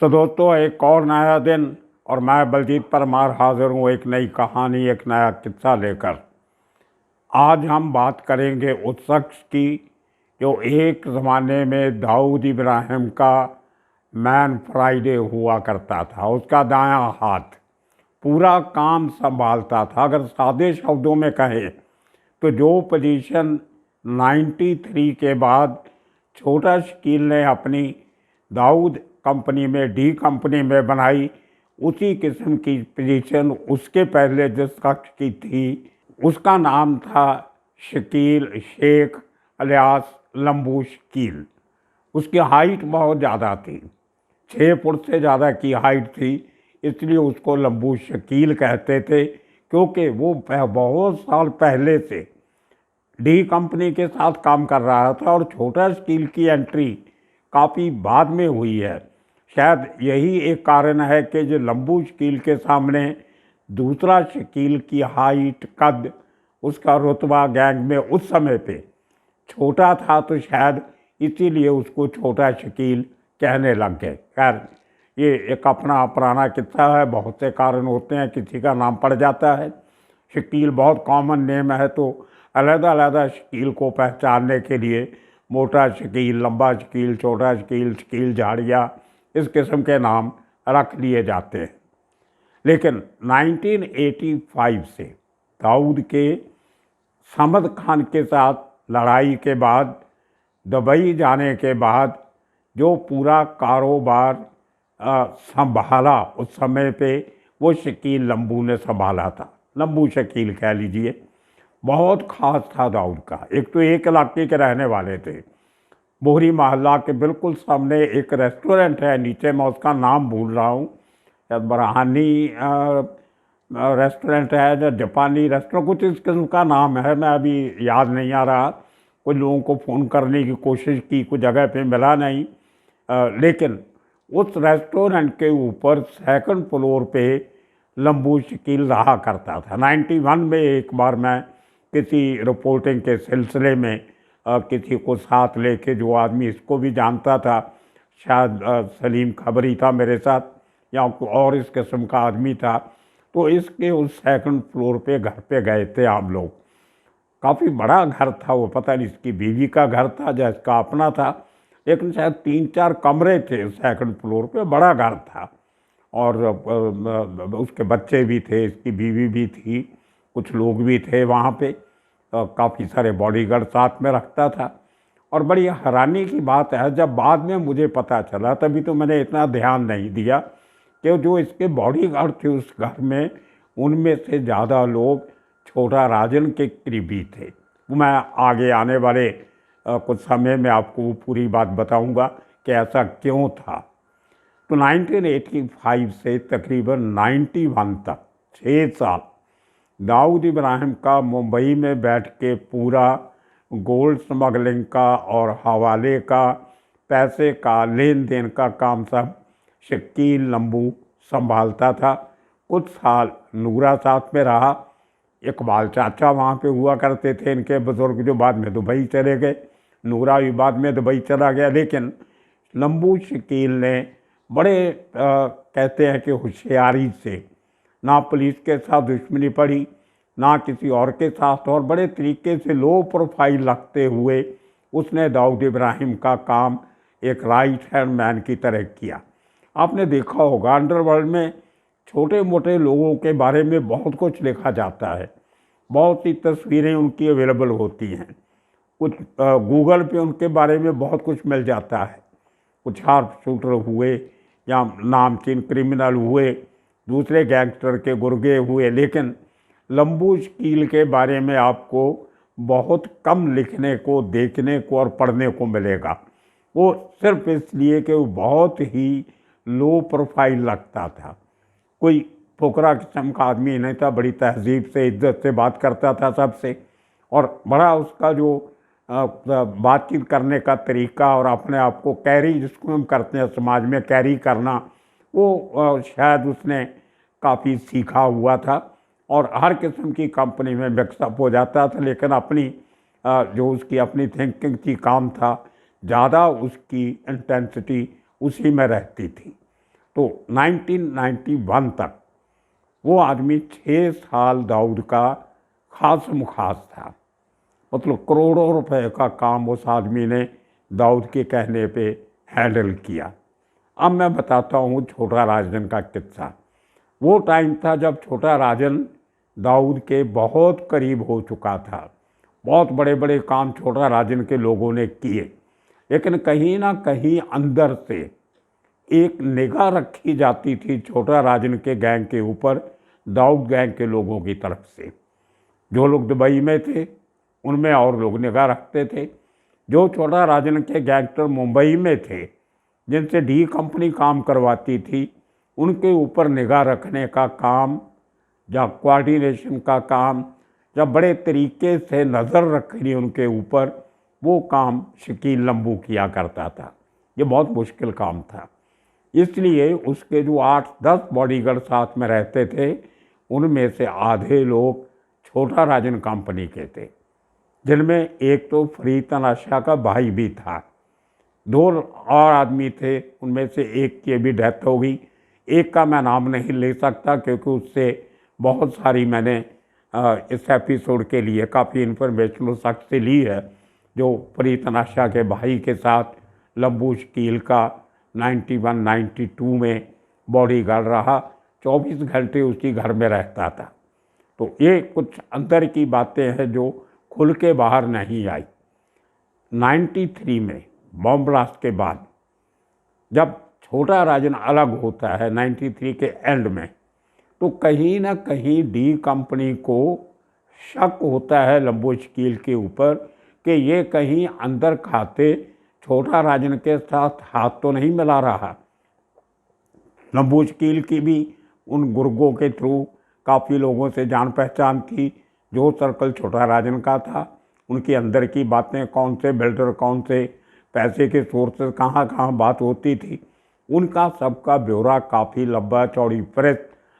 तो दोस्तों, एक और नया दिन और मैं बलजीत परमार हाजिर हूँ एक नई कहानी, एक नया किस्सा लेकर। आज हम बात करेंगे उस शख्स की जो एक ज़माने में दाऊद इब्राहिम का मैन फ्राइडे हुआ करता था। उसका दायां हाथ पूरा काम संभालता था। अगर सादे शब्दों में कहें तो जो पोजीशन 93 के बाद छोटा शकील ने अपनी दाऊद कंपनी में, डी कंपनी में बनाई, उसी किस्म की पोजीशन उसके पहले जिस शख्स की थी उसका नाम था शकील शेख अलियास लंबू शकील। उसकी हाइट बहुत ज़्यादा थी, 6 फुट से ज़्यादा की हाइट थी, इसलिए उसको लंबू शकील कहते थे, क्योंकि वो बहुत साल पहले से डी कंपनी के साथ काम कर रहा था और छोटा शकील की एंट्री काफ़ी बाद में हुई है। शायद यही एक कारण है कि जो लंबू शकील के सामने दूसरा शकील की हाइट, कद, उसका रुतबा गैंग में उस समय पे छोटा था, तो शायद इसीलिए उसको छोटा शकील कहने लग गए। खैर, ये एक अपना पुराना किस्सा है, बहुत से कारण होते हैं, किसी का नाम पड़ जाता है। शकील बहुत कॉमन नेम है, तो अलग-अलग शकील को पहचानने के लिए मोटा शकील, लंबा शकील, छोटा शकील, शकील झाड़िया, इस किस्म के नाम रख लिए जाते हैं। लेकिन 1985 से दाऊद के समद खान के साथ लड़ाई के बाद, दुबई जाने के बाद जो पूरा कारोबार संभाला उस समय पे, वो शकील लंबू ने संभाला था। लंबू शकील कह लीजिए। बहुत ख़ास था दाऊद का। एक तो एक इलाके के रहने वाले थे, बोहरी मोहल्ला के बिल्कुल सामने एक रेस्टोरेंट है, नीचे मैं उसका नाम भूल रहा हूँ, शायद बरहानी रेस्टोरेंट है या जापानी रेस्टोरेंट, कुछ इस किस्म का नाम है, मैं अभी याद नहीं आ रहा। कुछ लोगों को फ़ोन करने की कोशिश की, कुछ जगह पे मिला नहीं, लेकिन उस रेस्टोरेंट के ऊपर सेकंड फ्लोर पे लंबू शकील रहा करता था। 91 में एक बार मैं किसी रिपोर्टिंग के सिलसिले में किसी को साथ लेके, जो आदमी इसको भी जानता था, शायद सलीम खबरी था मेरे साथ या और इस किस्म का आदमी था, तो इसके उस सेकंड फ्लोर पे घर पे गए थे हम लोग। काफ़ी बड़ा घर था वो, पता नहीं इसकी बीवी का घर था या इसका अपना था, लेकिन शायद 3-4 कमरे थे सेकंड फ्लोर पे, बड़ा घर था। और उसके बच्चे भी थे, इसकी बीवी भी थी, कुछ लोग भी थे वहाँ पे, काफ़ी सारे बॉडीगार्ड साथ में रखता था। और बड़ी हैरानी की बात है, जब बाद में मुझे पता चला, तभी तो मैंने इतना ध्यान नहीं दिया कि जो इसके बॉडीगार्ड थे उस घर में, उनमें से ज़्यादा लोग छोटा राजन के करीबी थे। वो मैं आगे आने वाले कुछ समय में आपको पूरी बात बताऊंगा कि ऐसा क्यों था। तो 1985 से तकरीबन 91 तक 6 साल दाऊद इब्राहिम का मुंबई में बैठ के पूरा गोल्ड स्मगलिंग का और हवाले का, पैसे का लेन देन का काम सब शकील लंबू संभालता था। कुछ साल नूरा साथ में रहा, इकबाल चाचा वहाँ पे हुआ करते थे इनके बुज़ुर्ग, जो बाद में दुबई चले गए। नूरा भी बाद में दुबई चला गया, लेकिन लंबू शकील ने बड़े कहते हैं कि होशियारी से, ना पुलिस के साथ दुश्मनी पड़ी, ना किसी और के साथ, और बड़े तरीके से लो प्रोफाइल रखते हुए उसने दाऊद इब्राहिम का काम एक राइट हैंड मैन की तरह किया। आपने देखा होगा अंडरवर्ल्ड में छोटे मोटे लोगों के बारे में बहुत कुछ लिखा जाता है, बहुत सी तस्वीरें उनकी अवेलेबल होती हैं, कुछ गूगल पे उनके बारे में बहुत कुछ मिल जाता है। कुछ हार्प शूटर हुए या नामचीन क्रिमिनल हुए, दूसरे गैंगस्टर के गुर्गे हुए, लेकिन लंबू शकील के बारे में आपको बहुत कम लिखने को, देखने को और पढ़ने को मिलेगा। वो सिर्फ इसलिए कि वो बहुत ही लो प्रोफाइल लगता था, कोई फुकरा किस्म का आदमी नहीं था, बड़ी तहजीब से, इज्जत से बात करता था सबसे, और बड़ा उसका जो बातचीत करने का तरीका और अपने आप को कैरी, जिसको हम करते हैं समाज में कैरी करना, वो शायद उसने काफ़ी सीखा हुआ था और हर किस्म की कंपनी में मिक्सअप हो जाता था। लेकिन अपनी जो उसकी अपनी थिंकिंग थी, काम था, ज़्यादा उसकी इंटेंसिटी उसी में रहती थी। तो 1991 तक वो आदमी 6 साल दाऊद का खास मुखास था। मतलब करोड़ों रुपए का काम उस आदमी ने दाऊद के कहने पे हैंडल किया। अब मैं बताता हूँ छोटा राजन का किस्सा। वो टाइम था जब छोटा राजन दाऊद के बहुत करीब हो चुका था। बहुत बड़े बड़े काम छोटा राजन के लोगों ने किए, लेकिन कहीं ना कहीं अंदर से एक निगाह रखी जाती थी छोटा राजन के गैंग के ऊपर दाऊद गैंग के लोगों की तरफ से। जो लोग दुबई में थे उनमें और लोग निगाह रखते थे। जो छोटा राजन के गैंगस्टर मुंबई में थे, जिनसे डी कंपनी काम करवाती थी, उनके ऊपर निगाह रखने का काम या कोऑर्डिनेशन का काम या बड़े तरीके से नज़र रखनी उनके ऊपर, वो काम शकील लंबू किया करता था। ये बहुत मुश्किल काम था। इसलिए उसके जो 8-10 बॉडीगार्ड साथ में रहते थे, उनमें से आधे लोग छोटा राजन कंपनी के थे, जिनमें एक तो फरीद तनाशा का भाई भी था। 2 और आदमी थे, उनमें से एक की भी डेथ हो गई। एक का मैं नाम नहीं ले सकता क्योंकि उससे बहुत सारी मैंने इस एपिसोड के लिए काफ़ी इन्फॉर्मेशन उस शख्स से ली है, जो फरीद तनाशा के भाई के साथ लंबू शकील का 91-92 में बॉडीगार्ड रहा। 24 घंटे उसी घर में रहता था। तो ये कुछ अंदर की बातें हैं जो खुल के बाहर नहीं आई। 93 में बॉम्ब ब्लास्ट के बाद जब छोटा राजन अलग होता है 93 के एंड में, तो कहीं ना कहीं डी कंपनी को शक होता है लंबू शकील के ऊपर कि ये कहीं अंदर खाते छोटा राजन के साथ हाथ तो नहीं मिला रहा। लंबू शकील की भी उन गुर्गों के थ्रू काफ़ी लोगों से जान पहचान थी। जो सर्कल छोटा राजन का था, उनके अंदर की बातें, कौन से बिल्डर, कौन से पैसे के सोर्सेज, कहाँ कहाँ बात होती थी, उनका सबका ब्यौरा काफ़ी लंबा चौड़ी प्रेस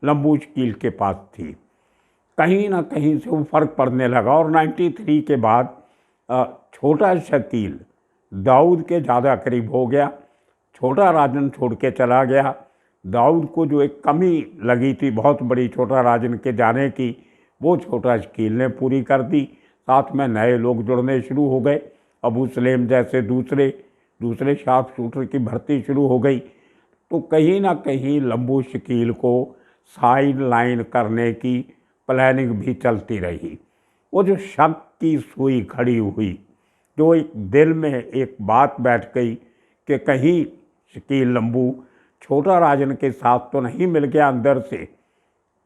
लंबू शकील के पास थी। कहीं ना कहीं से वो फ़र्क पड़ने लगा और 93 के बाद छोटा शकील दाऊद के ज़्यादा करीब हो गया। छोटा राजन छोड़ के चला गया। दाऊद को जो एक कमी लगी थी बहुत बड़ी छोटा राजन के जाने की, वो छोटा शकील ने पूरी कर दी। साथ में नए लोग जुड़ने शुरू हो गए। अबू सलेम जैसे दूसरे शार्प शूटर की भर्ती शुरू हो गई। तो कहीं ना कहीं लंबू शकील को साइड लाइन करने की प्लानिंग भी चलती रही। वो जो शक की सुई खड़ी हुई, जो एक दिल में एक बात बैठ गई कि कहीं शकील लंबू छोटा राजन के साथ तो नहीं मिल गया अंदर से।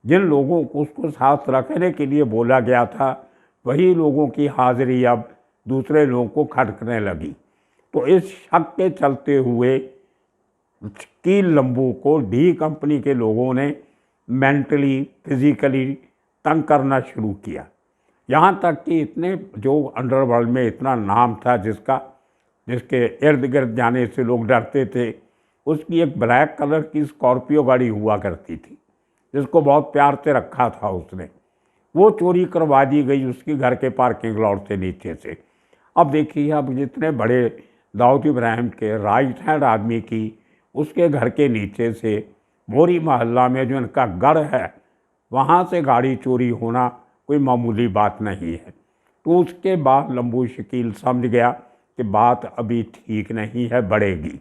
जिन लोगों को उसको साथ रखने के लिए बोला गया था, वही लोगों की हाजिरी अब दूसरे लोगों को खटकने लगी। तो इस शक के चलते हुए शकील लंबू को डी कंपनी के लोगों ने मेंटली, फिजिकली तंग करना शुरू किया। यहाँ तक कि इतने जो अंडरवर्ल्ड में इतना नाम था जिसके इर्द गिर्द जाने से लोग डरते थे, उसकी एक ब्लैक कलर की स्कॉर्पियो गाड़ी हुआ करती थी, जिसको बहुत प्यार से रखा था उसने। वो चोरी करवा दी गई उसके घर के पार्किंग लॉट से नीचे से। अब देखिए, अब जितने बड़े दाऊद इब्राहिम के राइट हैंड आदमी की उसके घर के नीचे से बोरी मोहल्ला में जो इनका गढ़ है, वहाँ से गाड़ी चोरी होना कोई मामूली बात नहीं है। तो उसके बाद लंबू शकील समझ गया कि बात अभी ठीक नहीं है, बढ़ेगी।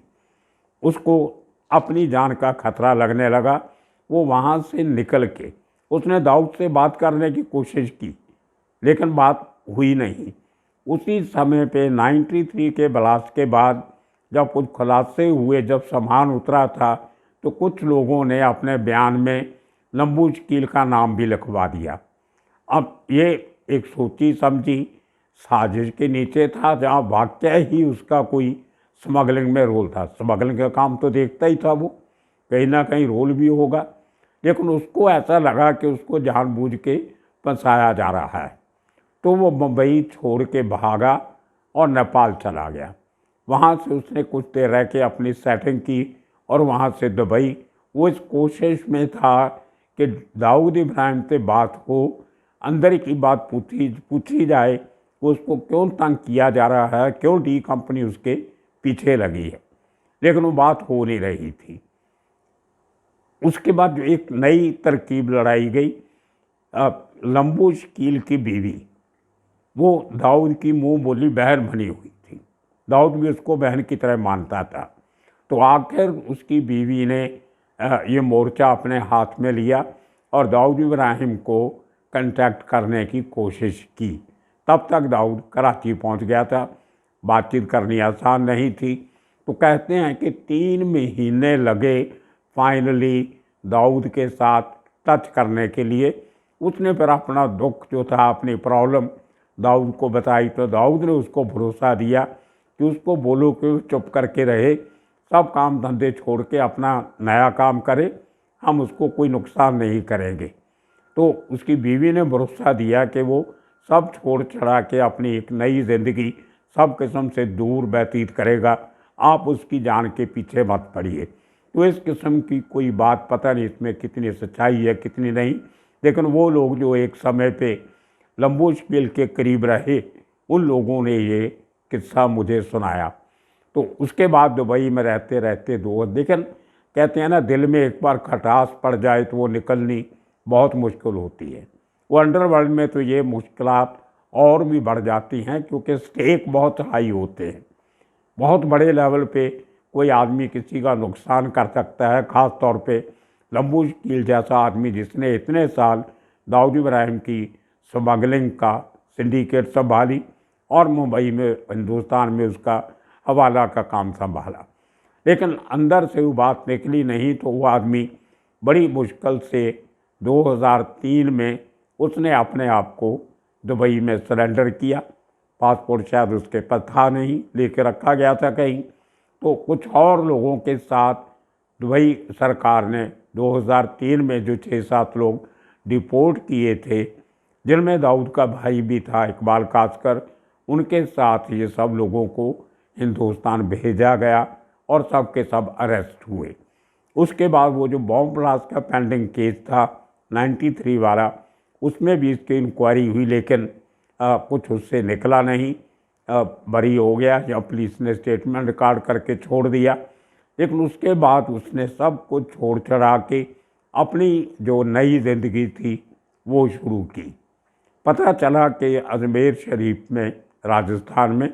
उसको अपनी जान का खतरा लगने लगा। वो वहाँ से निकल के उसने दाऊद से बात करने की कोशिश की, लेकिन बात हुई नहीं। उसी समय पे 93 के ब्लास्ट के बाद जब कुछ खुलासे हुए, जब सामान उतरा था, तो कुछ लोगों ने अपने बयान में लंबू शकील का नाम भी लिखवा दिया। अब ये एक सोची समझी साजिश के नीचे था, जहाँ वाकई ही उसका कोई स्मगलिंग में रोल था। स्मगलिंग का काम तो देखता ही था वो, कहीं ना कहीं रोल भी होगा, लेकिन उसको ऐसा लगा कि उसको जानबूझ के फंसाया जा रहा है। तो वो मुंबई छोड़ के भागा और नेपाल चला गया। वहाँ से उसने कुछ देर रह के अपनी सेटिंग की और वहाँ से दुबई। वो इस कोशिश में था कि दाऊद इब्राहिम से बात हो, अंदर की बात पूछी जाए कि उसको क्यों तंग किया जा रहा है, क्यों डी कंपनी उसके पीछे लगी है। लेकिन वो बात हो नहीं रही थी। उसके बाद जो एक नई तरकीब लड़ाई गई, लंबू शकील की बीवी, वो दाऊद की मुंह बोली बहन बनी हुई थी, दाऊद भी उसको बहन की तरह मानता था। तो आखिर उसकी बीवी ने ये मोर्चा अपने हाथ में लिया और दाऊद इब्राहिम को कांटेक्ट करने की कोशिश की। तब तक दाऊद कराची पहुंच गया था, बातचीत करनी आसान नहीं थी। तो कहते हैं कि 3 महीने लगे फाइनली दाऊद के साथ टच करने के लिए। उसने फिर अपना दुख जो था, अपनी प्रॉब्लम दाऊद को बताई, तो दाऊद ने उसको भरोसा दिया कि उसको बोलो कि वो चुप करके रहे, सब काम धंधे छोड़ के अपना नया काम करे, हम उसको कोई नुकसान नहीं करेंगे। तो उसकी बीवी ने भरोसा दिया कि वो सब छोड़ छड़ा के अपनी एक नई ज़िंदगी सब किस्म से दूर व्यतीत करेगा, आप उसकी जान के पीछे मत पड़िए। तो इस किस्म की कोई बात, पता नहीं इसमें कितनी सच्चाई है कितनी नहीं, लेकिन वो लोग जो एक समय पे लंबू शकील के करीब रहे, उन लोगों ने ये किस्सा मुझे सुनाया। तो उसके बाद दुबई में रहते रहते लेकिन कहते हैं ना, दिल में एक बार खटास पड़ जाए तो वो निकलनी बहुत मुश्किल होती है। वो अंडरवर्ल्ड में तो ये मुश्किलात और भी बढ़ जाती हैं, क्योंकि स्टेक बहुत हाई होते हैं। बहुत बड़े लेवल पे कोई आदमी किसी का नुकसान कर सकता है, ख़ास तौर पे लंबू शकील जैसा आदमी जिसने इतने साल दाऊद इब्राहिम की स्मगलिंग का सिंडिकेट संभाली और मुंबई में हिंदुस्तान में उसका हवाला का काम संभाला। लेकिन अंदर से वो बात निकली नहीं, तो वो आदमी बड़ी मुश्किल से 2003 में उसने अपने आप को दुबई में सरेंडर किया। पासपोर्ट शायद उसके पास था नहीं, लेके रखा गया था कहीं। तो कुछ और लोगों के साथ दुबई सरकार ने 2003 में जो 6-7 लोग डिपोर्ट किए थे, जिनमें दाऊद का भाई भी था इकबाल कासकर, उनके साथ ये सब लोगों को हिंदुस्तान भेजा गया और सब के सब अरेस्ट हुए। उसके बाद वो जो बॉम्ब ब्लास्ट का पेंडिंग केस था 93 वाला, उसमें भी इसकी इंक्वायरी हुई, लेकिन कुछ उससे निकला नहीं, बरी हो गया या पुलिस ने स्टेटमेंट रिकॉर्ड करके छोड़ दिया। लेकिन उसके बाद उसने सब कुछ छोड़ छड़ा के अपनी जो नई ज़िंदगी थी वो शुरू की। पता चला कि अजमेर शरीफ में, राजस्थान में,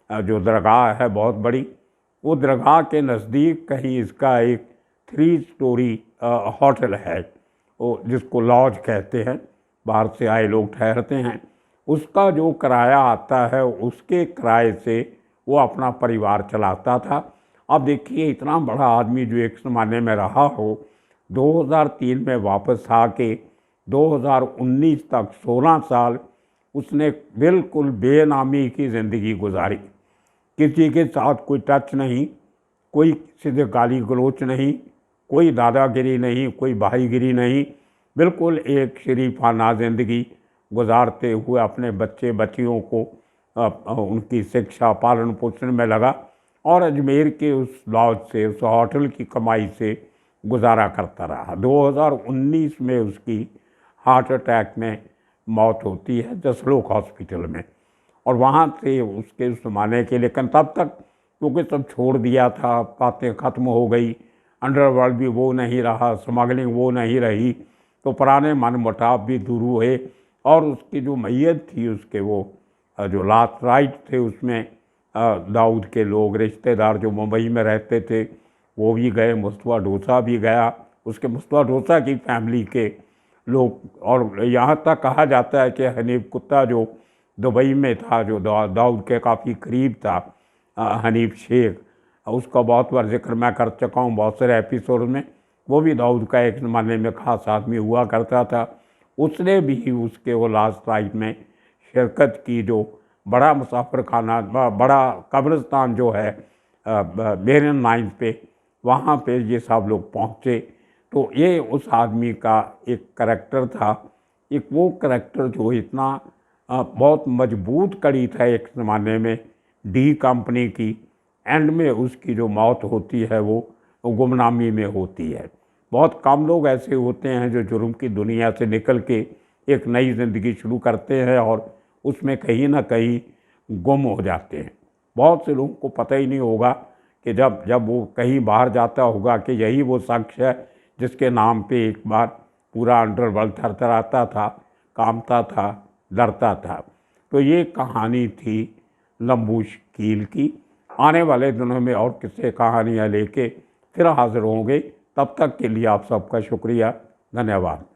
जो दरगाह है बहुत बड़ी, वो दरगाह के नज़दीक कहीं इसका एक 3 स्टोरी होटल है, वो जिसको लॉज कहते हैं, बाहर से आए लोग ठहरते हैं। उसका जो किराया आता है, उसके किराए से वो अपना परिवार चलाता था। अब देखिए, इतना बड़ा आदमी जो एक ज़माने में रहा हो, 2003 में वापस आके 2019 तक 16 साल उसने बिल्कुल बेनामी की ज़िंदगी गुजारी। किसी के साथ कोई टच नहीं, कोई सीधे गाली गलोच नहीं, कोई दादागिरी नहीं, कोई भाईगिरी नहीं, बिल्कुल एक शरीफाना ज़िंदगी गुजारते हुए अपने बच्चे बच्चियों को उनकी शिक्षा पालन पोषण में लगा और अजमेर के उस लॉज से, उस होटल की कमाई से गुजारा करता रहा। 2019 में उसकी हार्ट अटैक में मौत होती है जसलोक हॉस्पिटल में, और वहाँ से उसके उस ज़माने के, लेकिन तब तक क्योंकि सब छोड़ दिया था, बातें ख़त्म हो गई, अंडरवर्ल्ड भी वो नहीं रहा, स्मगलिंग वो नहीं रही, तो पुराने मनमुटाव भी दूर हुए। और उसकी जो मैयत थी, उसके वो जो लास्ट राइट थे, उसमें दाऊद के लोग, रिश्तेदार जो मुंबई में रहते थे, वो भी गए, मुस्तफ़ा ढोसा भी गया, उसके मुस्तफ़ा ढोसा की फैमिली के लोग। और यहाँ तक कहा जाता है कि हनीफ कुत्ता जो दुबई में था, जो दाऊद के काफ़ी करीब था, हनीफ शेख, उसका बहुत बार जिक्र मैं कर चुका हूँ बहुत सारे एपिसोड में। वो भी दाऊद का एक ज़माने में ख़ास आदमी हुआ करता था। उसने भी उसके वो लास्ट राइट में शिरकत की। जो बड़ा मुसाफिर खाना, बड़ा कब्रिस्तान जो है बेरन लाइन पे, वहाँ पे ये सब लोग पहुँचे। तो ये उस आदमी का एक करैक्टर था, एक वो करैक्टर जो इतना बहुत मजबूत कड़ी था एक ज़माने में डी कंपनी की। एंड में उसकी जो मौत होती है वो गुमनामी में होती है। बहुत कम लोग ऐसे होते हैं जो जुर्म की दुनिया से निकल के एक नई ज़िंदगी शुरू करते हैं और उसमें कहीं ना कहीं गुम हो जाते हैं। बहुत से लोगों को पता ही नहीं होगा कि जब वो कहीं बाहर जाता होगा कि यही वो शख्स है जिसके नाम पे एक बार पूरा अंडरवर्ल्ड थरथराता था, कांपता था, डरता था। तो ये कहानी थी लंबू कील की। आने वाले दिनों में और किस्से कहानियाँ लेके फिर हाजिर होंगे। तब तक के लिए आप सबका शुक्रिया, धन्यवाद।